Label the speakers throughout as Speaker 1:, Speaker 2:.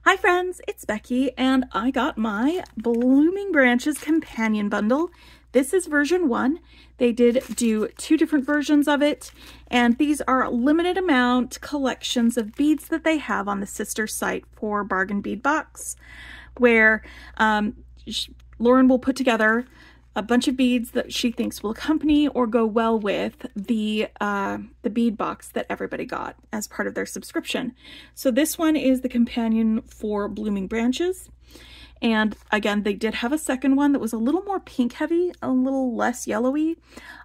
Speaker 1: Hi friends, it's Becky and I got my Blooming Branches companion bundle. This is version 1. They did do 2 different versions of it, and these are limited amount collections of beads that they have on the sister site for Bargain Bead Box, where Lauren will put together a bunch of beads that she thinks will accompany or go well with the bead box that everybody got as part of their subscription. So this one is the companion for Blooming Branches. And again, they did have a second one that was a little more pink heavy, a little less yellowy.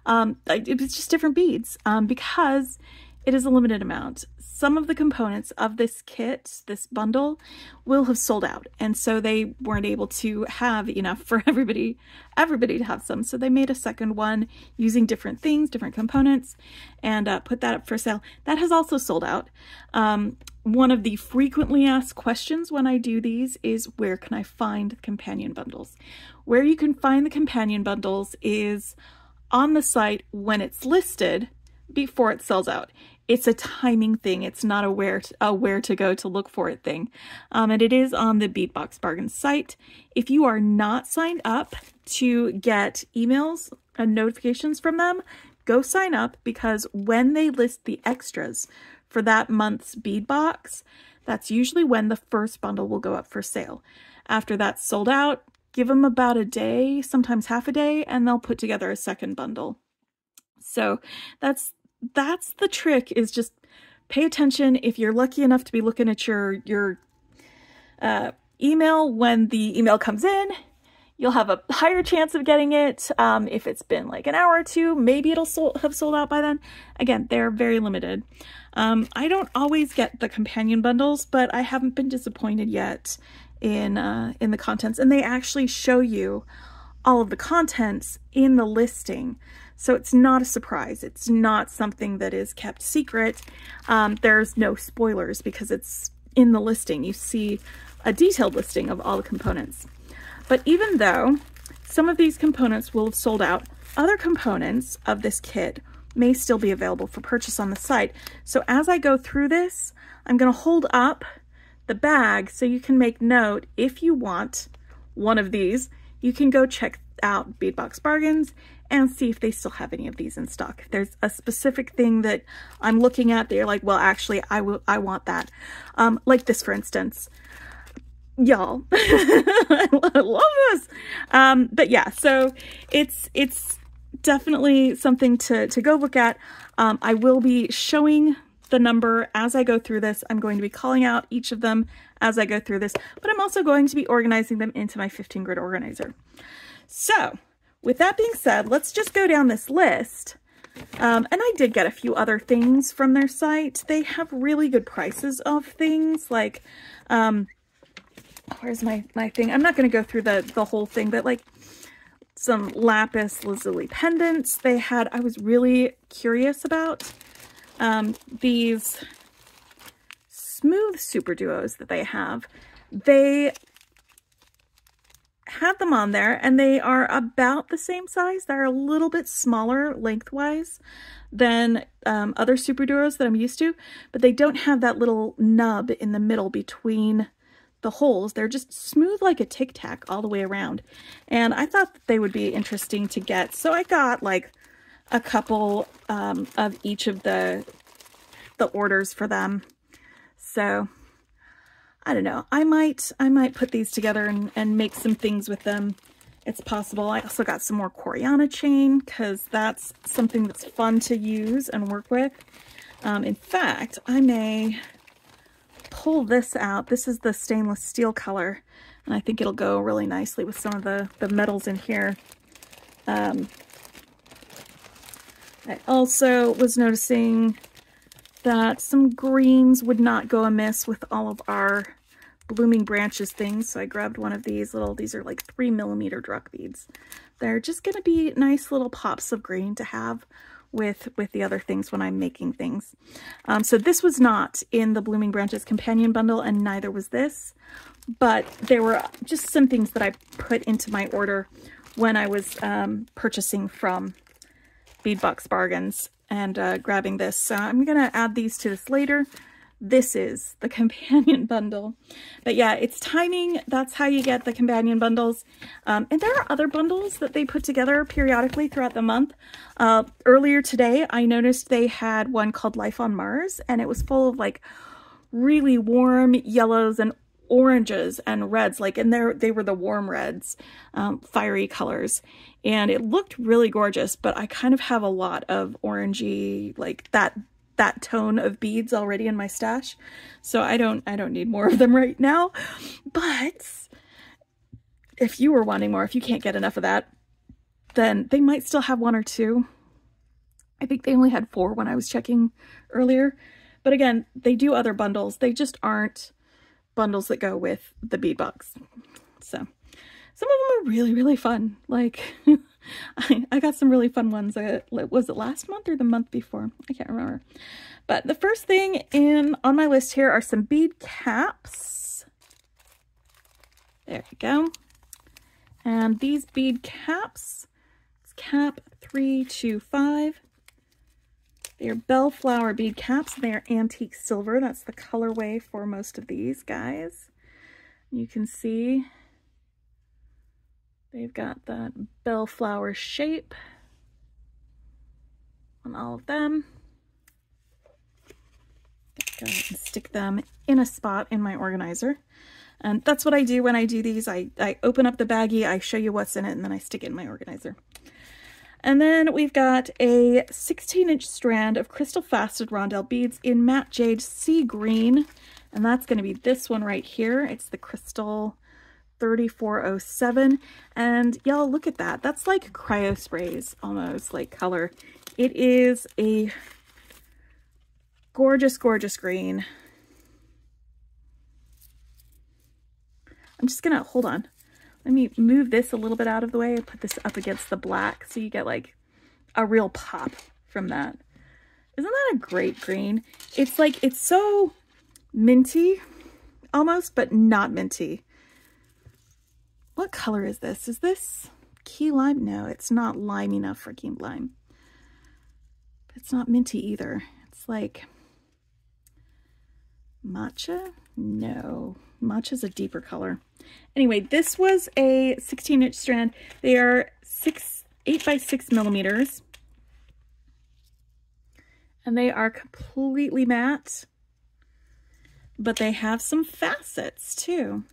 Speaker 1: It was just different beads because it is a limited amount. Some of the components of this kit, this bundle, will have sold out, and so they weren't able to have enough for everybody to have some. So they made a second one using different things, different components, and put that up for sale. That has also sold out. One of the frequently asked questions when I do these is, where can I find companion bundles? Where you can find the companion bundles is on the site when it's listed before it sells out. It's a timing thing. It's not a where to go to look for it thing. And it is on the Beadbox Bargains site. If you are not signed up to get emails and notifications from them, go sign up, because when they list the extras for that month's bead box, that's usually when the first bundle will go up for sale. After that's sold out, give them about a day, sometimes half a day, and they'll put together a second bundle. So that's the trick, is just pay attention. If you're lucky enough to be looking at your email when the email comes in, you'll have a higher chance of getting it. If it's been like an hour or two, maybe it'll have sold out by then. Again, they're very limited. I don't always get the companion bundles, but I haven't been disappointed yet in the contents, and they actually show you all of the contents in the listing. So it's not a surprise. It's not something that is kept secret. There's no spoilers because it's in the listing. You see a detailed listing of all the components. But even though some of these components will have sold out, other components of this kit may still be available for purchase on the site. So as I go through this, I'm going to hold up the bag so you can make note. If you want one of these, you can go check out Beadbox Bargains and see if they still have any of these in stock. If there's a specific thing that I'm looking at that you're like, well, actually, I want that. Like this, for instance. Y'all, I love this. But yeah, so it's definitely something to go look at. I will be showing the number as I go through this. I'm going to be calling out each of them as I go through this, but I'm also going to be organizing them into my 15 grid organizer. So with that being said, let's just go down this list. And I did get a few other things from their site. They have really good prices of things like, where's my thing? I'm not going to go through the whole thing, but like some lapis lazuli pendants they had. I was really curious about these smooth super duos that they have. They had them on there and they are about the same size. They're a little bit smaller lengthwise than other super duos that I'm used to, but they don't have that little nub in the middle between the holes. They're just smooth like a Tic Tac all the way around, and I thought that they would be interesting to get, so I got like a couple of each of the orders for them. So I don't know, I might put these together and make some things with them. It's possible. I also got some more Coriana chain because that's something that's fun to use and work with. In fact, I may pull this out. This is the stainless steel color, and I think it'll go really nicely with some of the metals in here. I also was noticing that some greens would not go amiss with all of our Blooming Branches things, so I grabbed one of these these are like 3mm druck beads. They're just going to be nice little pops of green to have with the other things when I'm making things. So this was not in the Blooming Branches companion bundle, and neither was this, but there were just some things that I put into my order when I was purchasing from Beadbox Bargains and grabbing this. So I'm going to add these to this later. this is the companion bundle. But yeah, it's timing. That's how you get the companion bundles. And there are other bundles that they put together periodically throughout the month. Earlier today, I noticed they had one called Life on Mars, and it was full of like really warm yellows and oranges and reds, like, and they were the warm reds, fiery colors, and it looked really gorgeous. But I kind of have a lot of orangey, like that tone of beads already in my stash, so I don't need more of them right now. But if you were wanting more, if you can't get enough of that, then they might still have one or two. I think they only had 4 when I was checking earlier. But again, they do other bundles. They just aren't bundles that go with the bead box. So some of them are really, really fun. Like I got some really fun ones. Was it last month or the month before? I can't remember. But the first thing on my list here are some bead caps. There you go. And these bead caps, it's cap 325. They're bellflower bead caps. They're antique silver. That's the colorway for most of these guys. You can see they've got that bellflower shape on all of them. Go ahead and stick them in a spot in my organizer. And that's what I do when I do these. I open up the baggie, I show you what's in it, and then I stick it in my organizer. And then we've got a 16-inch strand of crystal faceted rondelle beads in matte jade sea green. And that's going to be this one right here. It's the crystal 3407. And y'all, look at that. That's like cryo sprays almost, like color. It is a gorgeous, gorgeous green. I'm just gonna, hold on. Let me move this a little bit out of the way and put this up against the black so you get like a real pop from that. Isn't that a great green? It's like, it's so minty almost, but not minty. What color is this? Is this key lime? No, it's not lime enough for key lime. It's not minty either. It's like matcha? No, matcha's a deeper color. Anyway, this was a 16-inch strand. They are 8 by 6 millimeters. And they are completely matte, but they have some facets too.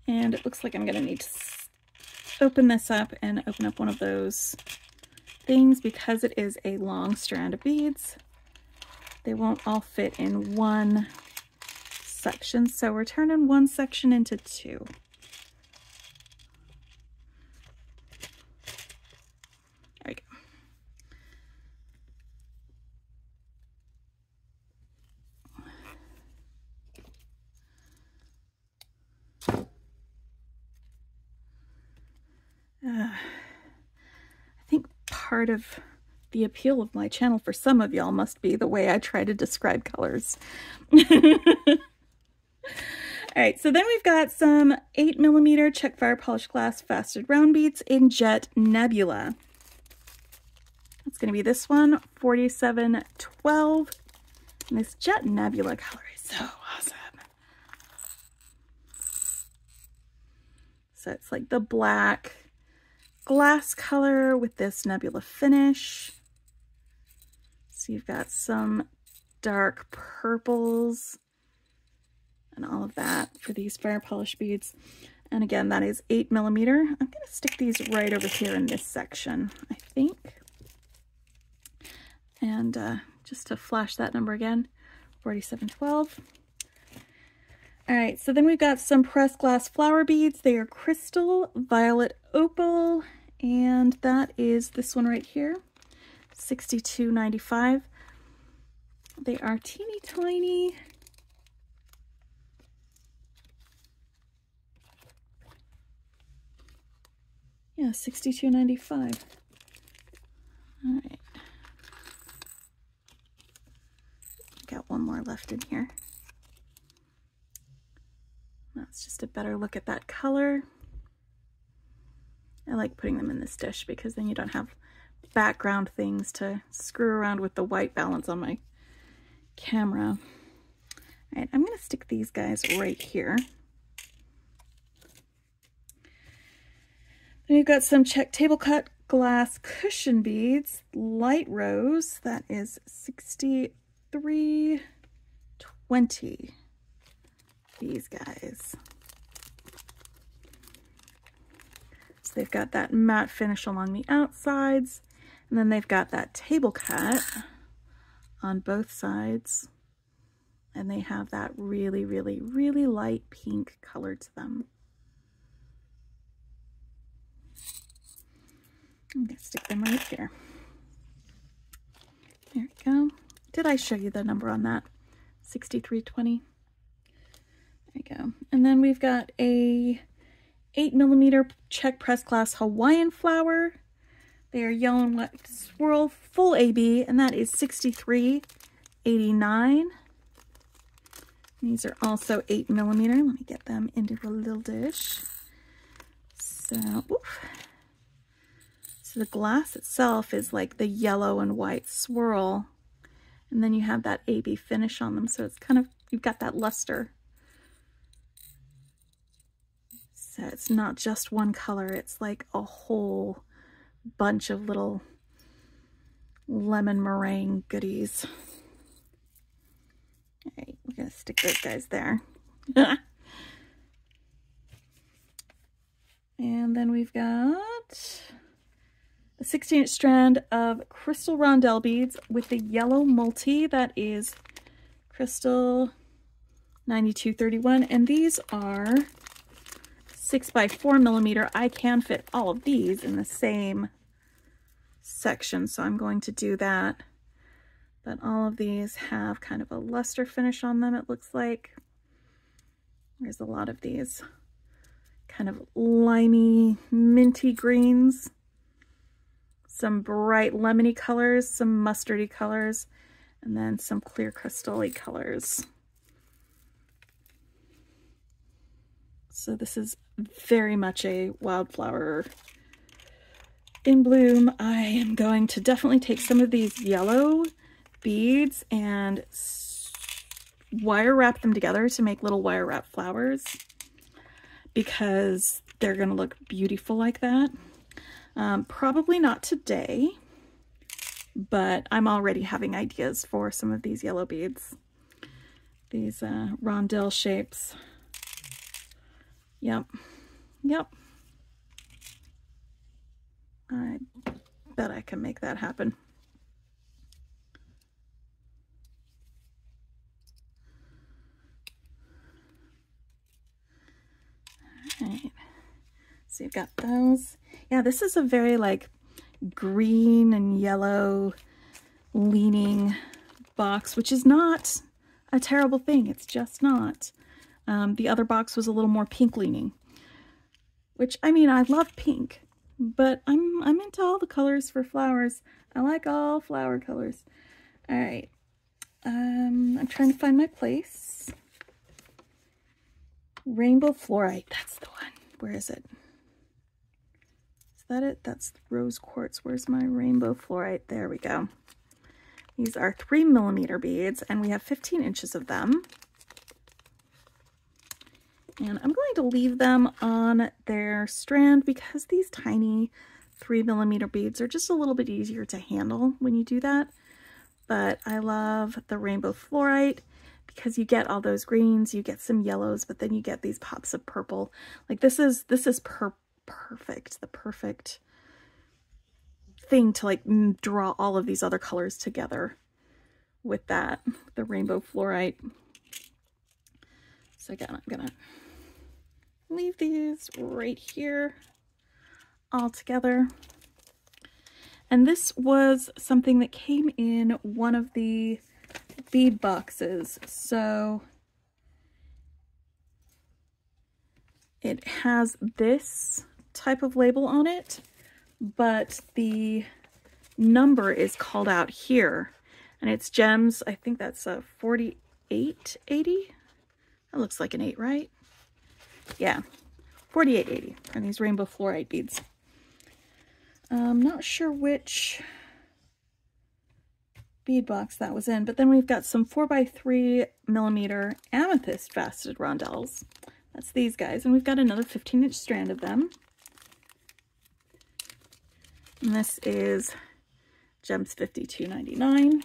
Speaker 1: And it looks like I'm gonna need to open this up and open up one of those things because it is a long strand of beads. They won't all fit in one section, so we're turning one section into 2. There we go. I think part of the appeal of my channel for some of y'all must be the way I try to describe colors. All right, so then we've got some 8mm check fire polished glass faceted round beads in Jet Nebula. It's going to be this one, 4712. And this Jet Nebula color is so awesome. So it's like the black glass color with this nebula finish. So you've got some dark purples and all of that for these fire polish beads. And again, that is 8mm. I'm going to stick these right over here in this section, I think. And just to flash that number again, 4712. All right, so then we've got some pressed glass flower beads. They are crystal, violet, opal, and that is this one right here, 62.95. They are teeny tiny. Yeah, 62.95. All right. Got one more left in here. That's just a better look at that color. I like putting them in this dish because then you don't have background things to screw around with the white balance on my camera. All right, I'm going to stick these guys right here. Then we've got some check table cut glass cushion beads, light rose. That is $63.20. These guys. So they've got that matte finish along the outsides, and then they've got that table cut on both sides, and they have that really, really, really light pink color to them. I'm going to stick them right here. There we go. Did I show you the number on that? $63.20. There you go. And then we've got a 8mm check press glass Hawaiian flower. They are yellow and white swirl, full AB, and that is $63.89. These are also 8mm. Let me get them into a little dish. So, oof. So the glass itself is like the yellow and white swirl, and then you have that AB finish on them, so it's kind of, you've got that luster. So it's not just one color, it's like a whole bunch of little lemon meringue goodies. All right, we're gonna stick those guys there. And then we've got a 16-inch strand of crystal rondelle beads with the yellow multi. That is crystal 9231, and these are 6x4mm. I can fit all of these in the same section, so I'm going to do that. But all of these have kind of a luster finish on them, it looks like. There's a lot of these kind of limey, minty greens, some bright lemony colors, some mustardy colors, and then some clear crystal-y colors. So this is very much a wildflower in bloom. I am going to definitely take some of these yellow beads and wire wrap them together to make little wire wrap flowers, because they're going to look beautiful like that. Probably not today, but I'm already having ideas for some of these yellow beads. These rondelle shapes. Yep. I bet I can make that happen. All right. So you've got those. Yeah, this is a very like green and yellow leaning box, which is not a terrible thing. It's just not. The other box was a little more pink leaning, which, I mean, I love pink, but I'm into all the colors for flowers. I like all flower colors. All right. I'm trying to find my place. Rainbow fluorite. That's the one. Where is it? Is that it? That's rose quartz. Where's my rainbow fluorite? There we go. These are 3mm beads, and we have 15 inches of them. And I'm going to leave them on their strand because these tiny 3mm beads are just a little bit easier to handle when you do that. But I love the rainbow fluorite because you get all those greens, you get some yellows, but then you get these pops of purple. Like this is perfect, the perfect thing to like draw all of these other colors together with that, the rainbow fluorite. So again, I'm gonna leave these right here all together. And this was something that came in one of the bead boxes. So it has this type of label on it, but the number is called out here. And it's gems. I think that's a 4880. That looks like an 8, right? Yeah, 4880 are these rainbow fluorite beads. I'm not sure which bead box that was in, but then we've got some 4x3mm amethyst faceted rondelles. That's these guys, and we've got another 15-inch strand of them. And this is Gems $52.99.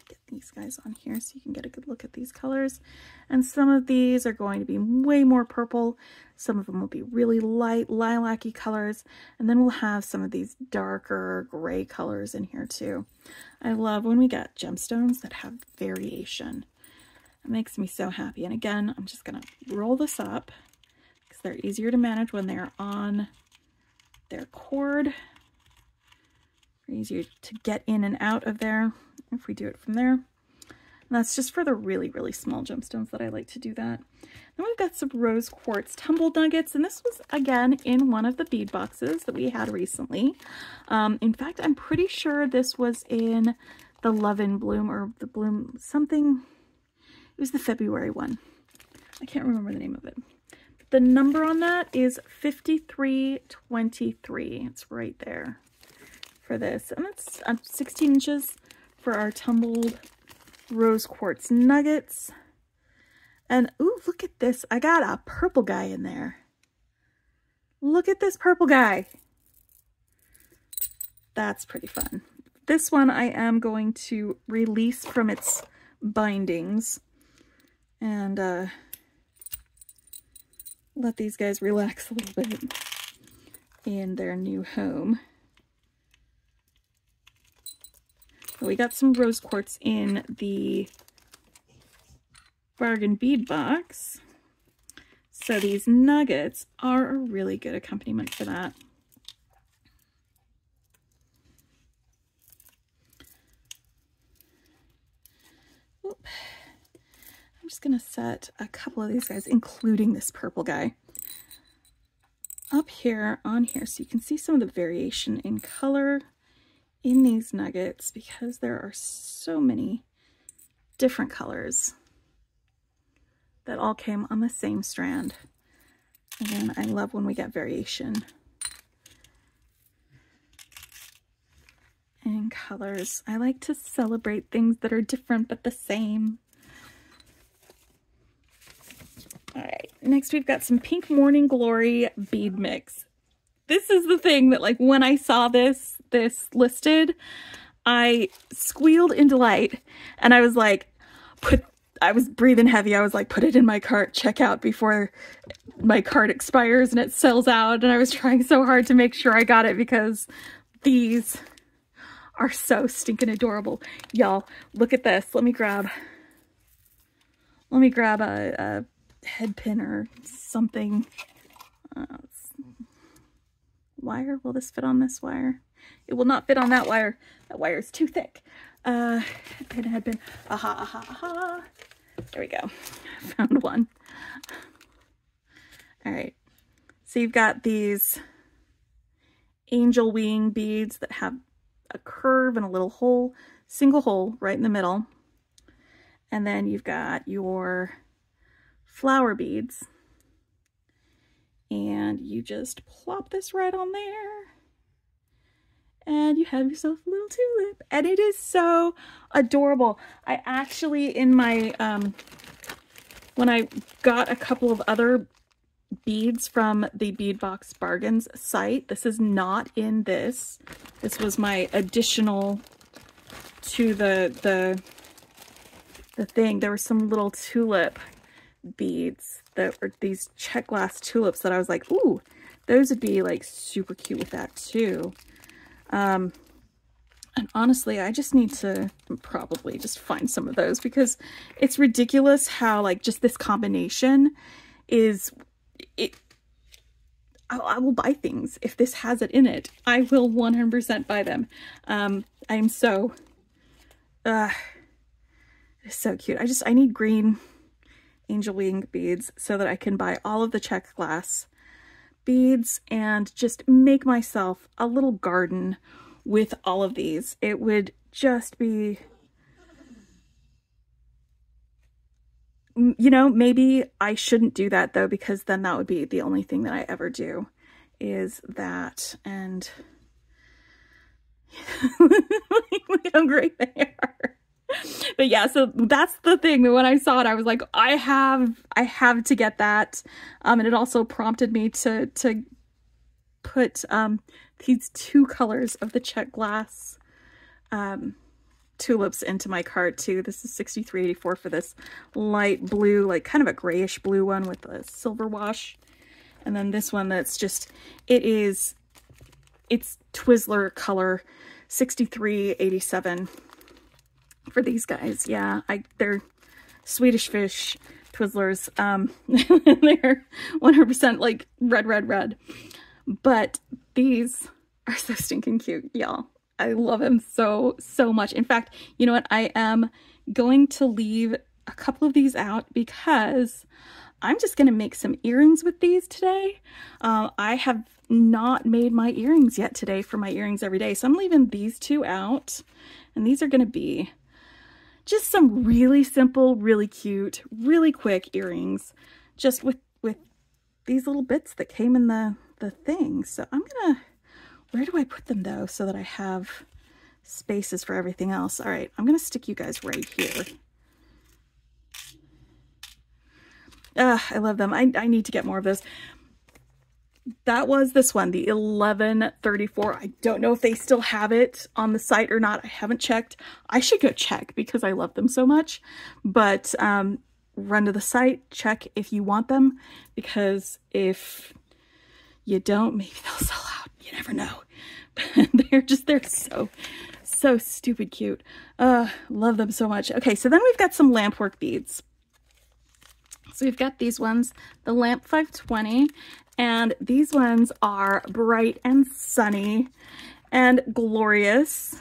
Speaker 1: Get these guys on here so you can get a good look at these colors. And some of these are going to be way more purple. Some of them will be really light lilac-y colors. And then we'll have some of these darker gray colors in here too. I love when we get gemstones that have variation. It makes me so happy. And again, I'm just going to roll this up because they're easier to manage when they're on their cord. They're easier to get in and out of there if we do it from there. And that's just for the really, really small gemstones that I like to do that. Then we've got some rose quartz tumbled nuggets, and this was again in one of the bead boxes that we had recently. In fact, I'm pretty sure this was in the Love in Bloom or the Bloom something. It was the February one. I can't remember the name of it. The number on that is 5323. It's right there for this. And that's 16 inches for our tumbled rose quartz nuggets. And ooh, look at this. I got a purple guy in there. Look at this purple guy. That's pretty fun. This one I am going to release from its bindings and let these guys relax a little bit in their new home. We got some rose quartz in the bargain bead box. So these nuggets are a really good accompaniment for that. Oop. I'm just going to set a couple of these guys, including this purple guy, up here on here so you can see some of the variation in color in these nuggets because there are so many different colors that all came on the same strand. And then I love when we get variation in colors. I like to celebrate things that are different but the same. All right, next we've got some Pink Morning Glory bead mix. This is the thing that, like, when I saw this listed, I squealed in delight, and I was like, I was breathing heavy. I was like, put it in my cart, check out before my cart expires and it sells out. And I was trying so hard to make sure I got it because these are so stinking adorable. Y'all, look at this. Let me grab a head pin or something. Wire, will this fit on this wire? It will not fit on that wire. That wire is too thick. Head pin. Aha, aha, aha. There we go. Found one. All right. So you've got these angel wing beads that have a curve and a little hole, single hole right in the middle. And then you've got your flower beads. And you just plop this right on there. And you have yourself a little tulip. And it is so adorable. I actually, in my, when I got a couple of other beads from the Bead Box Bargains site, this is not in this. This was my additional to the thing. There were some little tulip beads that were these check glass tulips that I was like, ooh, those would be like super cute with that too. And honestly, I just need to probably just find some of those because it's ridiculous how like just this combination is it. I will buy things if this has it in it. I will 100% buy them. I'm so it's so cute. I need green angel wing beads so that I can buy all of the check glass beads and just make myself a little garden with all of these. It would just be, you know, maybe I shouldn't do that though, because then that would be the only thing that I ever do is that. And look how great they are. But yeah, so that's the thing that when I saw it, I was like, I have to get that. And it also prompted me to put these 2 colors of the check glass tulips into my cart too. This is $63.84 for this light blue, like kind of a grayish blue one with a silver wash. And then this one that's just, it's Twizzler color, $63.87 for these guys. Yeah, they're Swedish fish Twizzlers. They're 100% like red. But these are so stinking cute, y'all. I love them so much. In fact, you know what? I am going to leave a couple of these out because I'm just going to make some earrings with these today. I have not made my earrings yet today for my earrings every day. So I'm leaving these 2 out. And these are going to be just some really simple, really cute, really quick earrings. Just with these little bits that came in the thing. So I'm going to... Where do I put them though so that I have spaces for everything else? All right, I'm going to stick you guys right here. I love them. I need to get more of those. That was this one, the 1134. I don't know if they still have it on the site or not. I haven't checked. I should go check because I love them so much. But run to the site, check if you want them, because if you don't, maybe they'll sell out. You never know. they're so stupid cute. Love them so much. Okay, so then we've got some lampwork beads. So we've got these ones, the Lamp 520, and these ones are bright and sunny and glorious.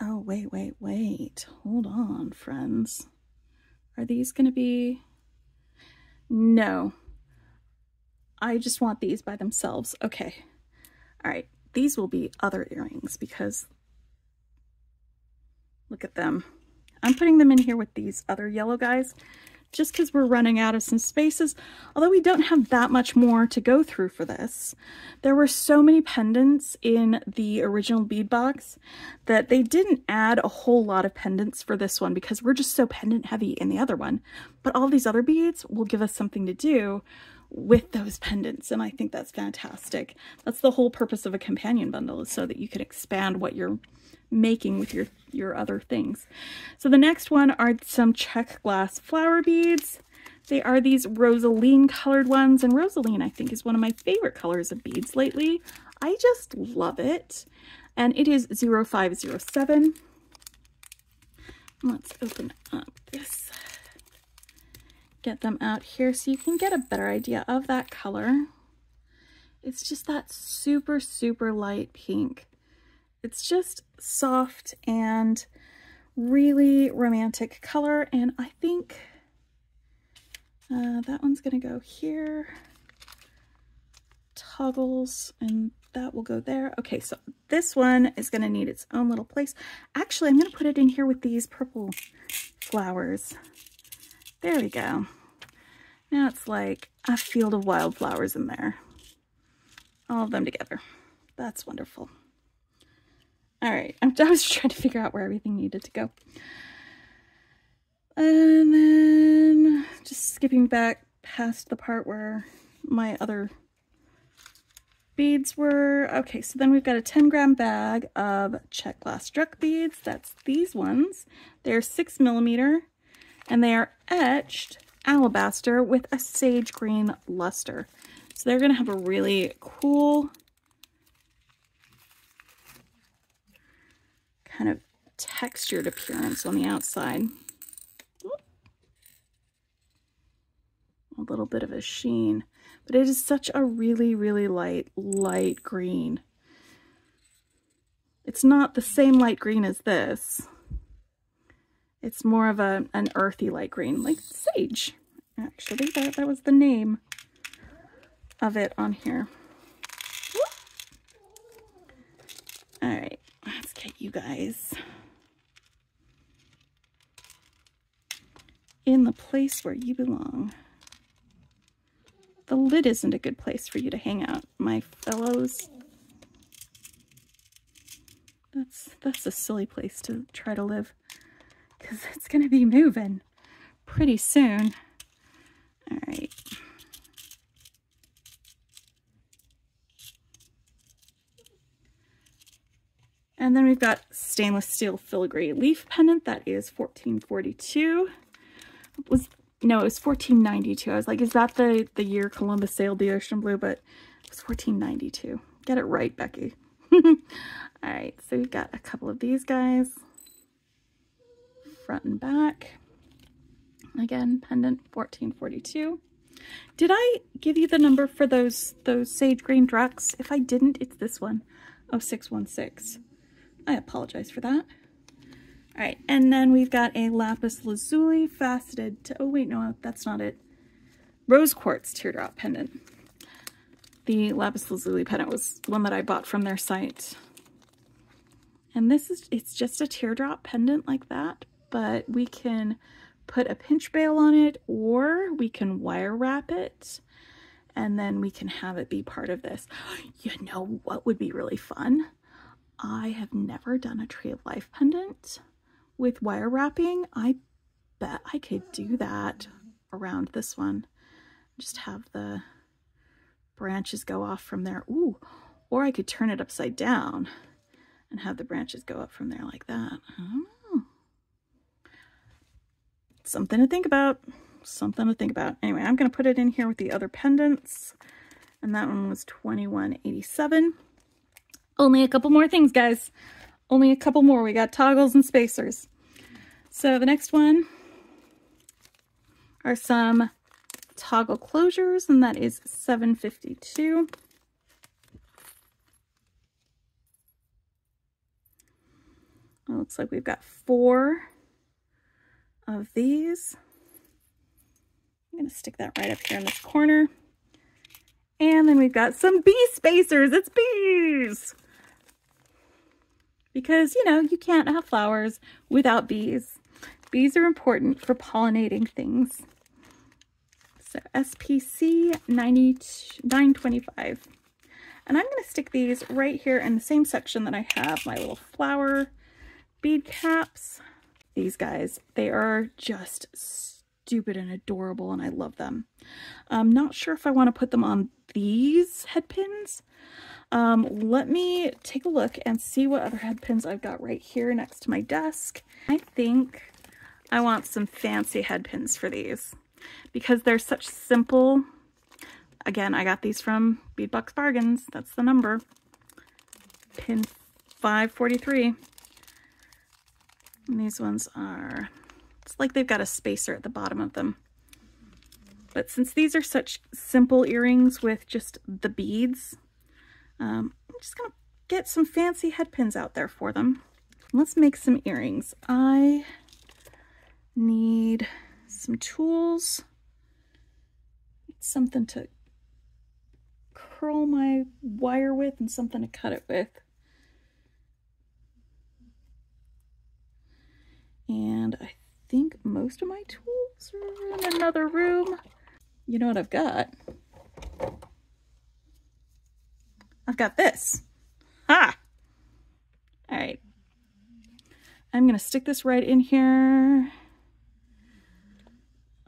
Speaker 1: Oh, wait. Hold on, friends. Are these going to be... No. I just want these by themselves. Okay. All right. These will be other earrings because look at them. I'm putting them in here with these other yellow guys just because we're running out of some spaces. Although we don't have that much more to go through for this. There were so many pendants in the original bead box that they didn't add a whole lot of pendants for this one because we're just so pendant heavy in the other one. But all these other beads will give us something to do with those pendants, and I think that's fantastic. That's the whole purpose of a companion bundle, is so that you can expand what you're making with your other things. So the next one are some check glass flower beads. They are these rosaline colored ones, and rosaline I think is one of my favorite colors of beads lately. I just love it. And it is 0507. Let's open up this. Get them out here so you can get a better idea of that color. It's just that super light pink. It's just soft and really romantic color, and I think that one's gonna go here, toggles, and that will go there. Okay, so this one is gonna need its own little place. Actually, I'm gonna put it in here with these purple flowers. There we go. Now it's like a field of wildflowers in there. All of them together. That's wonderful. All right, I was trying to figure out where everything needed to go. And then just skipping back past the part where my other beads were. Okay, so then we've got a 10-gram bag of check glass struck beads. That's these ones. They're 6mm, and they are etched alabaster with a sage green luster. So they're going to have a really cool kind of textured appearance on the outside. A little bit of a sheen, but it is such a really light green. It's not the same light green as this. It's more of an earthy light green, like sage. Actually, that was the name of it on here. All right, let's get you guys in the place where you belong. The lid isn't a good place for you to hang out, my fellows. That's a silly place to try to live, because it's going to be moving pretty soon. All right. And then we've got stainless steel filigree leaf pendant. That is $14.42. No, it was $14.92. I was like, is that the year Columbus sailed the ocean blue? But it was $14.92. Get it right, Becky. All right, so we've got a couple of these guys, front and back. Again, pendant $14.42. Did I give you the number for those sage green drucks? If I didn't, it's this one, 0616. I apologize for that. All right, and then we've got a lapis lazuli faceted to, oh wait, no, that's not it. Rose quartz teardrop pendant. The lapis lazuli pendant was one that I bought from their site. And it's just a teardrop pendant like that, but we can put a pinch bail on it, or we can wire wrap it, and then we can have it be part of this. You know what would be really fun? I have never done a Tree of Life pendant with wire wrapping. I bet I could do that around this one. Just have the branches go off from there. Ooh, or I could turn it upside down and have the branches go up from there like that. I don't know. Something to think about. Something to think about. Anyway, I'm going to put it in here with the other pendants. And that one was $21.87. Only a couple more things, guys. Only a couple more. We got toggles and spacers. So the next one are some toggle closures, and that is $7.52. It looks like we've got 4 of these. I'm going to stick that right up here in this corner. And then we've got some bee spacers. It's bees! Because, you know, you can't have flowers without bees. Bees are important for pollinating things. So SPC 925. And I'm going to stick these right here in the same section that I have my little flower bead caps. These guys, they are just stupid and adorable, and I love them. I'm not sure if I want to put them on these head pins. Let me take a look and see what other head pins I've got right here next to my desk. I think I want some fancy head pins for these because they're such simple. Again, I got these from Beadbox Bargains. That's the number. Pin 543. And these ones are, it's like they've got a spacer at the bottom of them. But since these are such simple earrings with just the beads, I'm just going to get some fancy head pins out there for them. Let's make some earrings. I need some tools, something to curl my wire with, and something to cut it with. And I think most of my tools are in another room. You know what I've got? I've got this. Ha! All right. I'm going to stick this right in here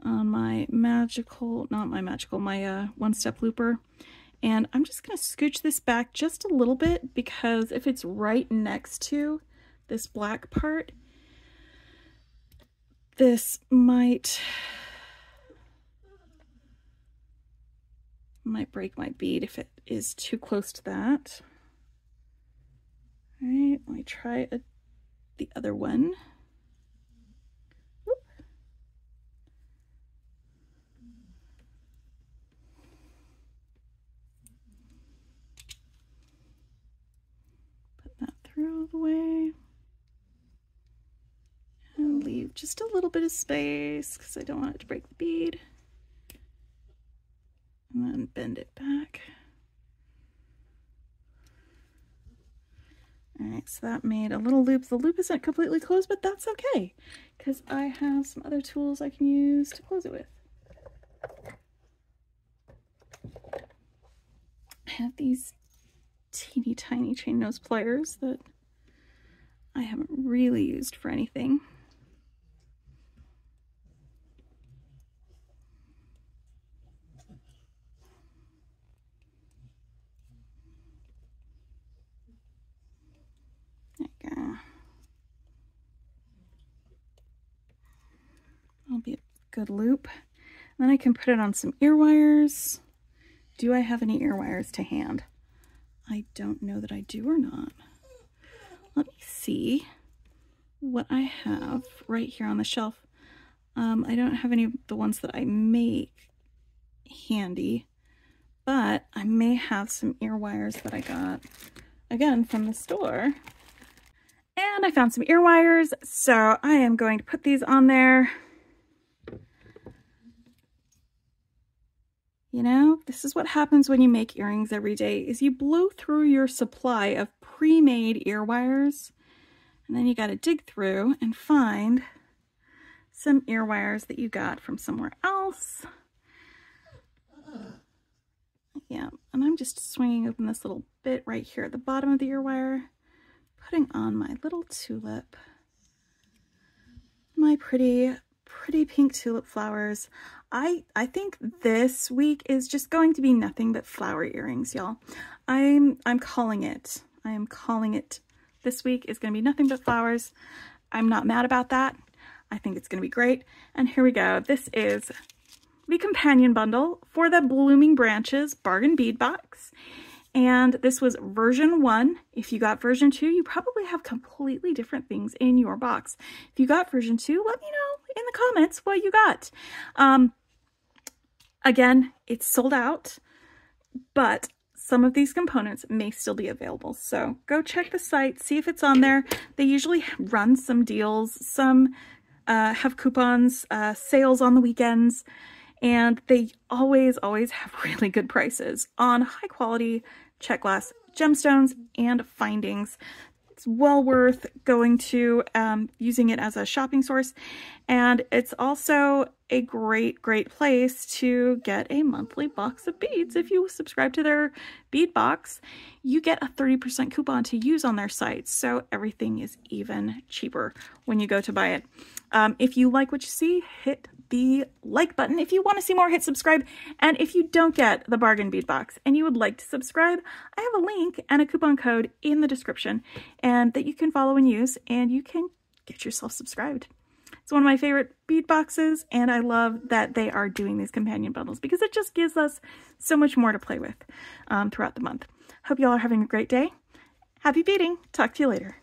Speaker 1: on my magical, not my magical, my one-step looper. And I'm just going to scooch this back just a little bit because if it's right next to this black part, this might break my bead if it is too close to that. All right, let me try the other one. Whoop. Put that through all the way. And leave just a little bit of space because I don't want it to break the bead. And then bend it back. All right, so that made a little loop. The loop isn't completely closed, but that's okay because I have some other tools I can use to close it with. I have these teeny tiny chain nose pliers that I haven't really used for anything. There you go. That'll be a good loop. And then I can put it on some ear wires. Do I have any ear wires to hand? I don't know that I do or not. Let me see what I have right here on the shelf. I don't have any of the ones that I make handy, but I may have some ear wires that I got, again, from the store. And I found some ear wires, so I am going to put these on there. You know, this is what happens when you make earrings every day, is you blow through your supply of pre-made ear wires, and then you got to dig through and find some ear wires that you got from somewhere else. Yeah, and I'm just swinging open this little bit right here at the bottom of the ear wire, putting on my little tulip, my pretty pink tulip flowers. I think this week is just going to be nothing but flower earrings, y'all. I'm calling it. I am calling it. This week is going to be nothing but flowers. I'm not mad about that. I think it's going to be great. And here we go. This is the companion bundle for the Blooming Branches bargain bead box. And this was version 1. If you got version 2, you probably have completely different things in your box. If you got version 2, let me know in the comments what you got. Again, it's sold out, but some of these components may still be available. So go check the site, see if it's on there. They usually run some deals. Some have coupons, sales on the weekends, and they always have really good prices on high quality check glass gemstones and findings. It's well worth going to, using it as a shopping source. And it's also a great place to get a monthly box of beads. If you subscribe to their bead box, you get a 30% coupon to use on their site. So everything is even cheaper when you go to buy it. If you like what you see, hit the like button. If you want to see more, hit subscribe. And if you don't get the bargain bead box and you would like to subscribe, I have a link and a coupon code in the description and that you can follow and use, and you can get yourself subscribed. It's one of my favorite bead boxes, and I love that they are doing these companion bundles because it just gives us so much more to play with throughout the month. Hope you all are having a great day. Happy beading. Talk to you later.